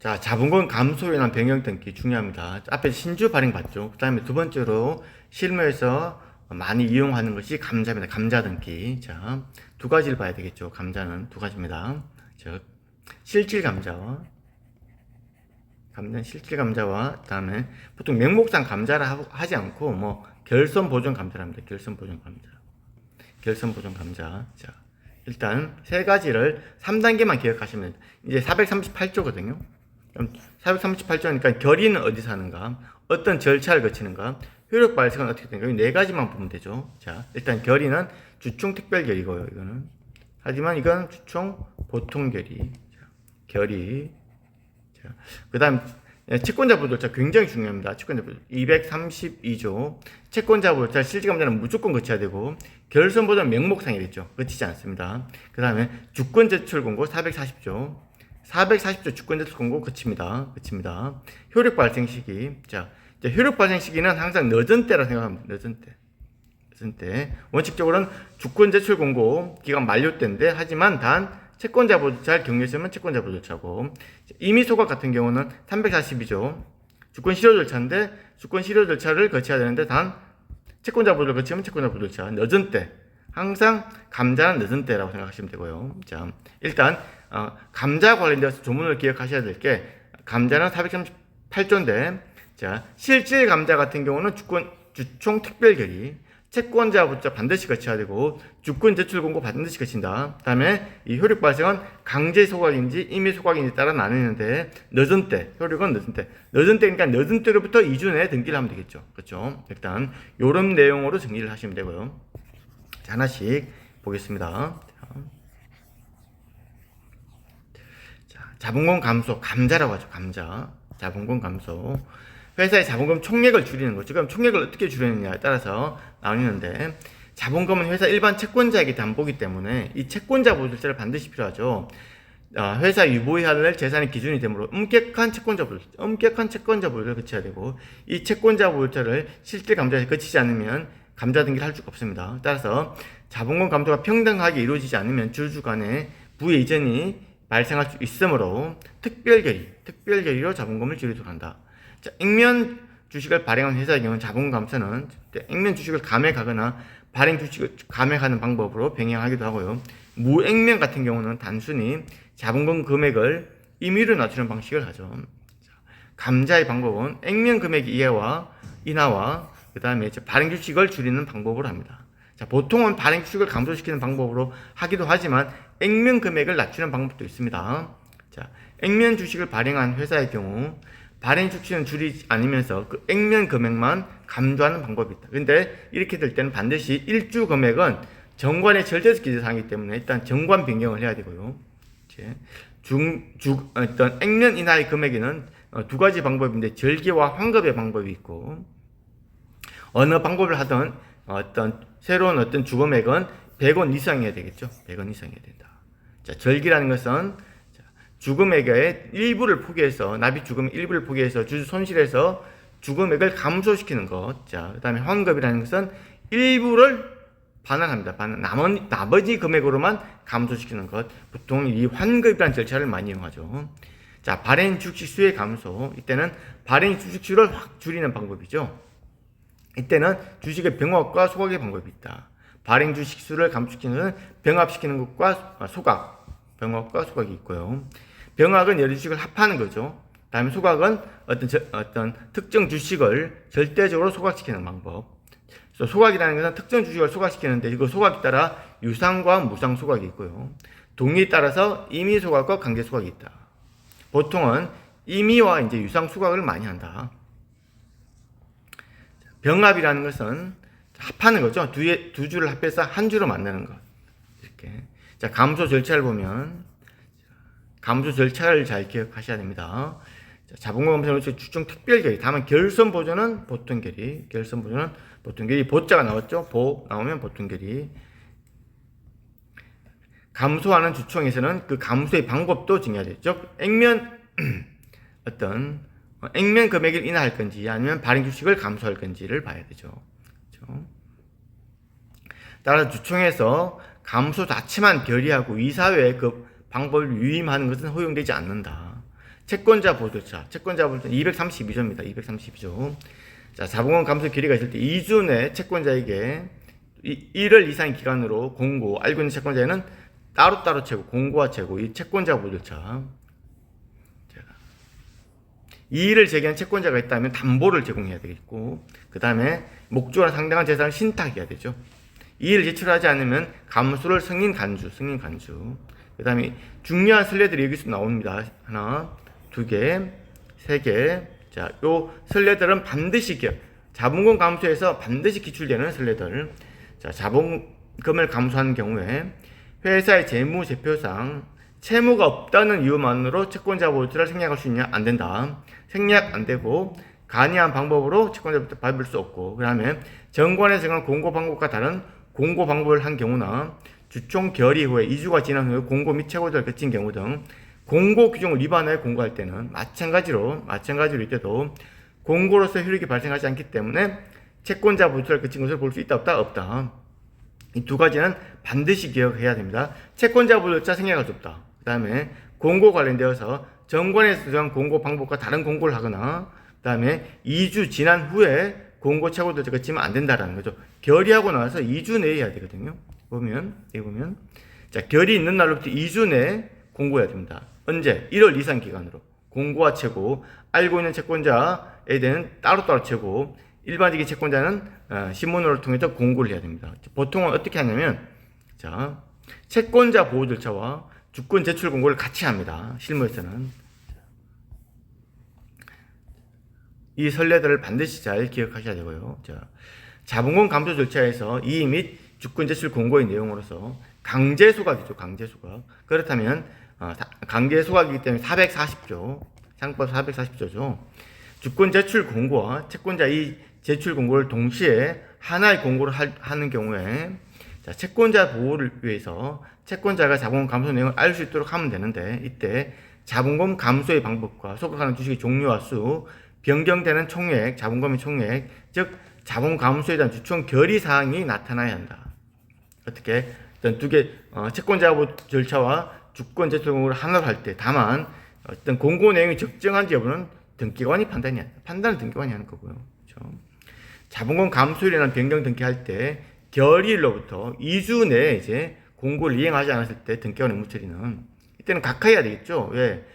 자, 자본금 감소에 인한 변경 등기 중요합니다. 앞에 신주 발행 봤죠. 그 다음에 두 번째로 실무에서 많이 이용하는 것이 감자입니다. 감자 등기. 자, 두 가지를 봐야 되겠죠. 감자는 두 가지입니다. 즉, 실질 감자와 실질 감자와 그다음에 보통 명목상 감자라 하지 않고 뭐 결선 보존 감자랍니다. 결선 보존 감자. 결선 보존 감자. 자, 일단 세 가지를 3단계만 기억하시면 이제 438조거든요. 그럼 438조니까 결의는 어디서 하는가? 어떤 절차를 거치는가? 효력 발생은 어떻게 되는가? 이 네 가지만 보면 되죠. 자, 일단 결의는 주총 특별 결의고요. 이거는. 하지만 이건 주총 보통 결의. 자, 결의. 자, 그다음 채권자 보존자 굉장히 중요합니다. 채권자 보존 232조 채권자 보존자 실질감자는 무조건 거쳐야 되고 결선 보존 명목상이랬죠. 거치지 않습니다. 그 다음에 주권 제출 공고 440조 주권 제출 공고 거칩니다. 효력 발생 시기. 자, 이제 효력 발생 시기는 항상 늦은 때라 생각합니다. 늦은 때. 원칙적으로는 주권 제출 공고 기간 만료 때인데 하지만 단 채권자 보존자를 격려시하면 채권자 보존자고 임의 소각 같은 경우는 342조 주권 실효 절차인데 주권 실효 절차를 거쳐야 되는데 단 채권자 보존을 거치면 채권자 보존자 늦은 때 항상 감자는 늦은 때라고 생각하시면 되고요. 자, 일단 감자 관련돼서 조문을 기억하셔야 될 게 감자는 438조인데 자, 실질 감자 같은 경우는 주총 특별 결의 채권자 보존자 반드시 거쳐야 되고 주권 제출 공고 반드시 거친다. 그 다음에 이 효력 발생은 강제 소각인지 임의 소각인지 따라 나뉘는데 늦은 때, 효력은 늦은 때니까 늦은 때로부터 2주 내에 등기를 하면 되겠죠. 그렇죠? 일단 요런 내용으로 정리를 하시면 되고요. 자, 하나씩 보겠습니다. 자, 자본금 감소, 감자라고 하죠. 감자. 자본금 감소. 회사의 자본금 총액을 줄이는 거죠. 그럼 총액을 어떻게 줄이느냐에 따라서 나뉘는데 자본금은 회사 일반 채권자에게 담보기 때문에 이 채권자 보존자를 반드시 필요하죠. 회사 유보해야 할 재산의 기준이 되므로 엄격한 채권자 보존자를 거쳐야 되고 이 채권자 보존자를 실질 감자에 거치지 않으면 감자 등기를 할 수가 없습니다. 따라서 자본금 감소가 평등하게 이루어지지 않으면 주주 간의 부의 이전이 발생할 수 있으므로 특별 결의로 자본금을 줄이도록 한다. 자, 액면 주식을 발행한 회사의 경우는 자본금 감소는 액면 주식을 감액하거나 발행 주식을 감액하는 방법으로 병행하기도 하고요. 무액면 같은 경우는 단순히 자본금 금액을 임의로 낮추는 방식을 하죠. 자, 감자의 방법은 액면 금액 인하와 그 다음에 발행 주식을 줄이는 방법으로 합니다. 자, 보통은 발행 주식을 감소시키는 방법으로 하기도 하지만 액면 금액을 낮추는 방법도 있습니다. 자, 액면 주식을 발행한 회사의 경우 발행 주식은 줄이지 않으면서 그 액면 금액만 감소하는 방법이 있다. 근데 이렇게 될 때는 반드시 일주 금액은 정관의 절대적 기재사항이기 때문에 일단 정관 변경을 해야 되고요. 이제 어떤 액면 인하의 금액에는 두 가지 방법인데 절기와 환급의 방법이 있고 어느 방법을 하든 새로운 어떤 주금액은 100원 이상이어야 되겠죠. 100원 이상이어야 된다. 자, 절기라는 것은 주금액의 일부를 포기해서 납입 주금 일부를 포기해서 주주 손실에서 주금액을 감소시키는 것. 자, 그다음에 환급이라는 것은 일부를 반환합니다. 나머지 금액으로만 감소시키는 것. 보통 이 환급이라는 절차를 많이 이용하죠. 자, 발행 주식 수의 감소. 이때는 발행 주식 수를 확 줄이는 방법이죠. 이때는 주식의 병합과 소각의 방법이 있다. 발행 주식 수를 감소시키는 것은 병합시키는 것과 병합과 소각이 있고요. 병합은 여러 주식을 합하는 거죠. 다음에 소각은 어떤 특정 주식을 절대적으로 소각시키는 방법. 그래서 소각이라는 것은 특정 주식을 소각시키는데 이거 소각에 따라 유상과 무상 소각이 있고요. 동의에 따라서 임의 소각과 강제 소각이 있다. 보통은 임의와 이제 유상 소각을 많이 한다. 병합이라는 것은 합하는 거죠. 두 주를 합해서 한 주로 만드는 것. 이렇게. 자, 감소 절차를 보면 감소 절차를 잘 기억하셔야 됩니다. 자, 자본금 감소는 주총 특별 결의. 다만 결선 보존은 보통 결의. 보자가 나왔죠. 보 나오면 보통 결의. 감소하는 주총에서는 그 감소의 방법도 정해야 되죠. 액면 액면 금액을 인하할 건지 아니면 발행 주식을 감소할 건지를 봐야 되죠. 그렇죠? 따라서 주총에서 감소 자체만 결의하고 이사회에 그 방법을 위임하는 것은 허용되지 않는다. 채권자 보호 절차. 채권자 보호 절차 232조입니다. 232조. 자, 자본금 감소 결의가 있을 때 2주 내 채권자에게 1월 이상의 기간으로 공고, 알고 있는 채권자에는 따로따로 채고, 공고와 채고, 이 채권자 보호 절차. 이의를 제기한 채권자가 있다면 담보를 제공해야 되겠고, 그 다음에 목적으로 상당한 재산을 신탁해야 되죠. 이의를 제출하지 않으면 감수를 승인 간주. 그 다음에 중요한 선례들이 여기서 나옵니다. 하나, 두 개, 세 개. 자, 요 선례들은 반드시 자본금 감소에서 반드시 기출되는 선례들. 자, 자본금을 감소한 경우에 회사의 재무제표상 채무가 없다는 이유만으로 채권자 보호자를 생략할 수 있냐? 안 된다. 생략 안 되고 간이한 방법으로 채권자부터 밟을 수 없고, 그 다음에 정관에서 정한 공고 방법과 다른 공고 방법을 한 경우나 주총 결의 후에 2주가 지난 후에 공고 및 채권자를 거친 경우 등 공고 규정을 위반하여 공고할 때는 마찬가지로 이때도 공고로서 효력이 발생하지 않기 때문에 채권자 보호자를 거친 것을 볼 수 있다 없다. 이 두 가지는 반드시 기억해야 됩니다. 채권자 보호자 생략할 수 없다. 그 다음에 공고 관련되어서 정관에서 정한 공고 방법과 다른 공고를 하거나, 그 다음에 2주 지난 후에 공고 채권자를 거치면 안 된다라는 거죠. 결의하고 나서 2주 내에 해야 되거든요. 여기 보면 자, 결의 있는 날로부터 2주 내에 공고해야 됩니다. 언제? 1월 이상 기간으로 공고와 채고, 알고 있는 채권자에 대한 따로따로 채고, 일반적인 채권자는 신문으로 통해서 공고를 해야 됩니다. 보통은 어떻게 하냐면, 자, 채권자 보호 절차와 주권 제출 공고를 같이 합니다. 실무에서는. 이 선례들을 반드시 잘 기억하셔야 되고요. 자, 자본금 감소 절차에서 이의 및 주권 제출 공고의 내용으로서 강제 소각이죠. 강제 소각. 그렇다면 강제 소각이기 때문에 440조, 상법 440조죠. 주권 제출 공고와 채권자 이 제출 공고를 동시에 하나의 공고를 하는 경우에, 자, 채권자 보호를 위해서 채권자가 자본금 감소 내용을 알 수 있도록 하면 되는데, 이때 자본금 감소의 방법과 소각하는 주식의 종류와 수, 변경되는 총액, 자본금의 총액, 즉 자본금 감소에 대한 주총 결의 사항이 나타나야 한다. 어떻게? 일단 두 개, 채권자 보호 절차와 주권 제출 공고를 하나로 할 때, 다만 어떤 공고 내용이 적정한지 여부는 등기관이 판단을 등기관이 하는 거고요. 그렇죠? 자본금 감소율에 대한 변경 등기할 때 결의일로부터 2주 내에 이제 공고를 이행하지 않았을 때 등기관 의무처리는 이때는 각하해야 되겠죠. 왜?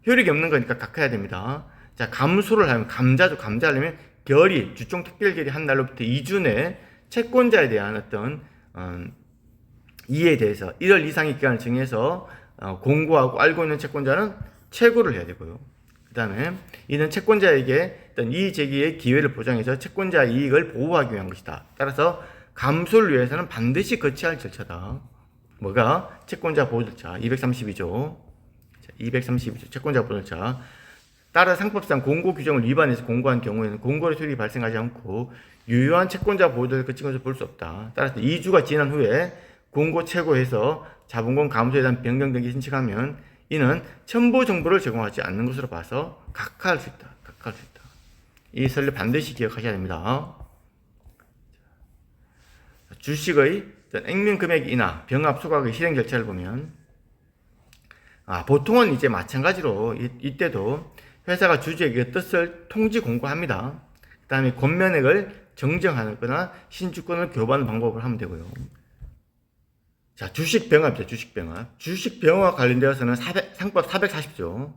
효력이 없는 거니까 각하해야 됩니다. 자, 감소를 하면 감자하려면 결의, 주총 특별 결의 한 날로부터 2주 내에 채권자에 대한 어떤 이에 대해서 1월 이상의 기간을 정해서 공고하고 알고 있는 채권자는 채고를 해야 되고요. 그 다음에 이는 채권자에게 어떤 이의 제기의 기회를 보장해서 채권자의 이익을 보호하기 위한 것이다. 따라서 감소를 위해서는 반드시 거쳐야 할 절차다. 뭐가? 채권자 보호 절차 232조. 232조 채권자 보호 절차. 따라 상법상 공고 규정을 위반해서 공고한 경우에는 공고의 효력이 발생하지 않고 유효한 채권자 보호를 거친 것을 볼 수 없다. 따라서 2주가 지난 후에 공고 채고해서 자본금 감소에 대한 변경 등기 신청하면 이는 첨부 정보를 제공하지 않는 것으로 봐서 각하할 수 있다. 이 선례 반드시 기억하셔야 됩니다. 주식의 액면 금액 인하, 병합 소각의 실행 절차를 보면, 보통은 이제 마찬가지로 이때도 회사가 주주에게 뜻을 통지 공고합니다. 그 다음에 권면액을 정정하거나 신주권을 교부하는 방법을 하면 되고요. 자, 주식 병합이죠. 주식 병합 관련되어서는 상법 440조,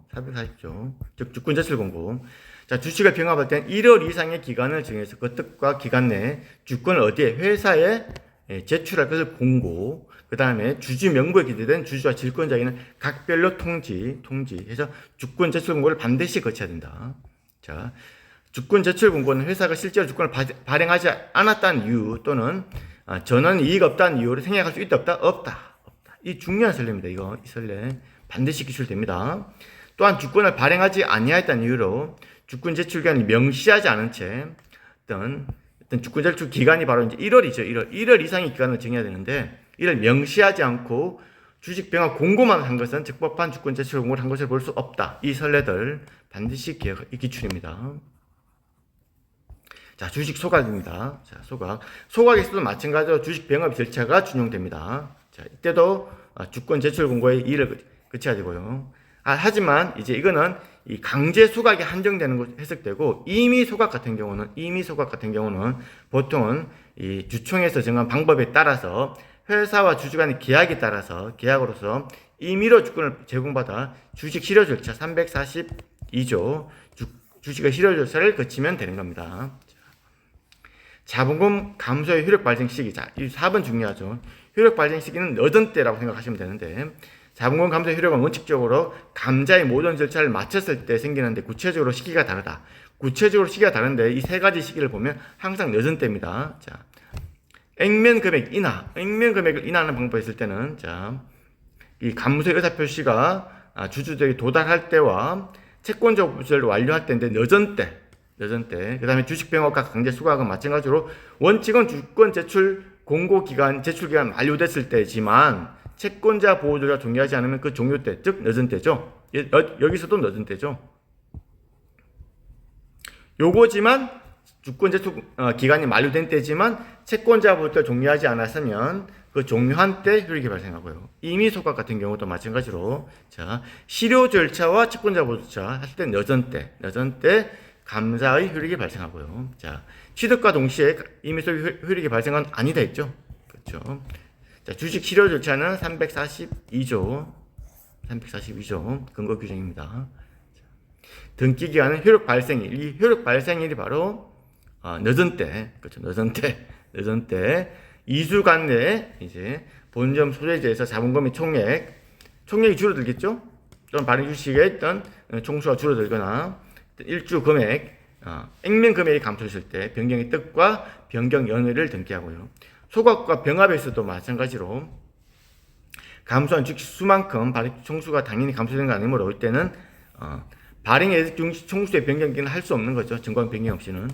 즉 주권 제출 공고. 자, 주식을 병합할 때는 1월 이상의 기간을 정해서 그 뜻과 기간 내에 주권을 어디에? 회사에 제출할 것을 공고. 그 다음에 주주 명부에 기재된 주주와 질권자에게는 각별로 통지해서 주권 제출 공고를 반드시 거쳐야 된다. 자, 주권 제출 공고는 회사가 실제로 주권을 발행하지 않았다는 이유 또는 전원 이익 없다는 이유로 생략할 수 있다 없다. 이 중요한 선례입니다. 이 선례 반드시 기출됩니다. 또한 주권을 발행하지 아니하였다는 이유로 주권 제출 기간이 명시하지 않은 채 어떤 주권 제출 기간이 바로 이제 1월이죠. 1월 이상의 기간을 정해야 되는데 이를 명시하지 않고 주식 병합 공고만 한 것은 적법한 주권 제출 공고를 한 것을 볼 수 없다. 이 선례들 반드시 이 기출입니다. 자, 주식 소각입니다. 자, 소각에서도 마찬가지로 주식 병합 절차가 준용됩니다. 자, 이때도 주권 제출 공고의 이의를 거쳐야 되고요. 하지만 이제 이거는 이 강제 소각이 한정되는 것으로 해석되고, 임의 소각 같은 경우는 보통은 이 주총에서 정한 방법에 따라서 회사와 주주 간의 계약으로서 임의로 주권을 제공받아 주식 실효 절차 342조 주식의 실효 절차를 거치면 되는 겁니다. 자본금 감소의 효력 발생 시기. 자, 이 4번 중요하죠. 효력 발생 시기는 너던 때라고 생각하시면 되는데, 자본금 감소 효력은 원칙적으로 감자의 모든 절차를 마쳤을 때 생기는데 구체적으로 시기가 다르다. 구체적으로 시기가 다른데 이 세 가지 시기를 보면 항상 늦은 때입니다. 자, 액면 금액 액면 금액을 인하하는 방법이 있을 때는, 자, 이 감소의 의사 표시가 주주들에게 도달할 때와 채권자 부분을 완료할 때인데 늦은 때. 그 다음에 주식 병합과 강제 수각은 마찬가지로 원칙은 주권 제출 공고 기간, 제출 기간 만료됐을 때지만 채권자 보호조가 종료하지 않으면 그 종료 때, 즉 늦은 때죠. 여기서도 늦은 때죠. 요거지만 주권 제출 기간이 만료된 때지만 채권자 보호조가 종료하지 않았으면 그 종료한 때 효력이 발생하고요. 임의 소각 같은 경우도 마찬가지로, 자, 실효 절차와 채권자 보호 절차 할 때 늦은 때 감사의 효력이 발생하고요. 자, 취득과 동시에 임의 소각 효력이 발생은 아니다 했죠. 그렇죠. 자, 주식 실효 절차는 342조 근거 규정입니다. 등기 기간은 효력 발생일. 이 효력 발생일이 바로 늦은 때, 그렇죠. 늦은 때 2주간 내에 이제 본점 소재지에서 자본금의 총액이 줄어들겠죠. 또는 발행 주식의 어떤 총수가 줄어들거나 일주 금액, 액면 금액이 감소했을 때 변경의 뜻과 변경 연회를 등기하고요. 소각과 병합에서도 마찬가지로 감소한 주식 수만큼 발행 총수가 당연히 감소되는 거 아니므로 이때는 발행의 총수의 변경기는 할 수 없는 거죠. 증권 변경 없이는.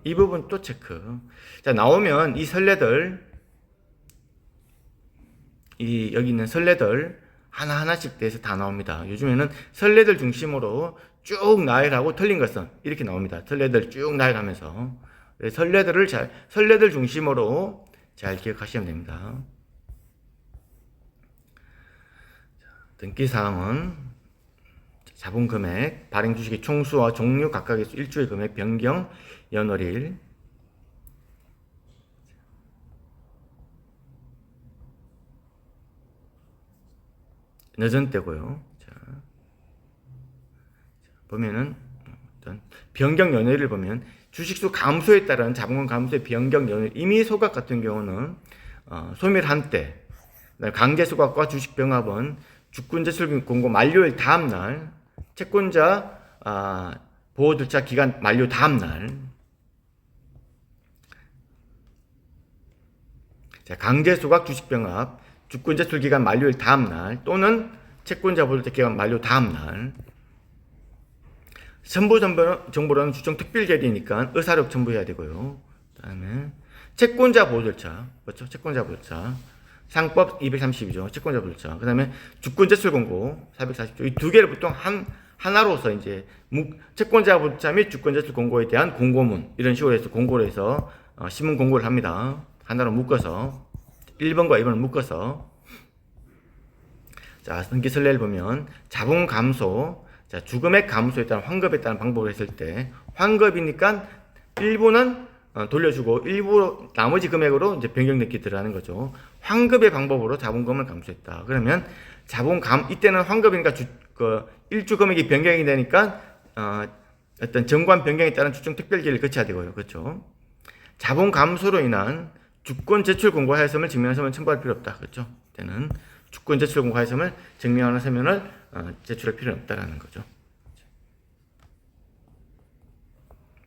이 부분 또 체크. 자, 나오면 이 선례들, 여기 있는 선례들 하나하나씩 대해서 다 나옵니다. 요즘에는 선례들 중심으로 쭉 나열하고 틀린 것은 이렇게 나옵니다. 선례들 쭉 나열하면서 선례들 중심으로 잘 기억하시면 됩니다. 등기사항은 자본금액, 발행 주식의 총수와 종류 각각의 일주의 금액 변경 연월일, 늦은 때고요. 자, 보면은 일단 변경 연회를 보면 주식수 감소에 따른 자본금 감소의 변경 연회, 임의 소각 같은 경우는 소멸한 때, 강제 소각과 주식 병합은 주권 제출 공고 만료일 다음 날, 채권자 보호 절차 기간 만료 다음 날. 자, 강제 소각 주식 병합 주권 제출 기간 만료일 다음 날 또는 채권자 보호 절차 기간 만료 다음 날. 첨부 정보로는 주총 특별 결의니까 의사록 첨부해야 되고요. 그다음에 채권자 보호 절차, 그렇죠? 채권자 보호 절차. 상법 232조 채권자 보호 절차. 그다음에 주권 제출 공고 440조. 이 두 개를 보통 하나로서 이제 채권자 보호 절차 및 주권 제출 공고에 대한 공고문 이런 식으로 해서 공고를 해서 신문 공고를 합니다. 하나로 묶어서 1번과 2번을 묶어서. 자, 등기 선례를 보면 자본 감소, 자, 주금액 감소에 따른 환급에 따른 방법을 했을 때 환급이니까 일부는 돌려주고 일부 나머지 금액으로 이제 변경등기 들어가는 거죠. 환급의 방법으로 자본금을 감소했다. 그러면 이때는 환급이니까 일주 금액이 변경이 되니까 어떤 정관 변경에 따른 주총 특별기를 거쳐야 되고요. 그렇죠? 자본 감소로 인한 주권 제출 공고 하였음을 증명하는 서면을 첨부할 필요 없다. 그렇죠? 이때는 주권 제출 공고 하였음을 증명하는 서면을 제출할 필요는 없다라는 거죠.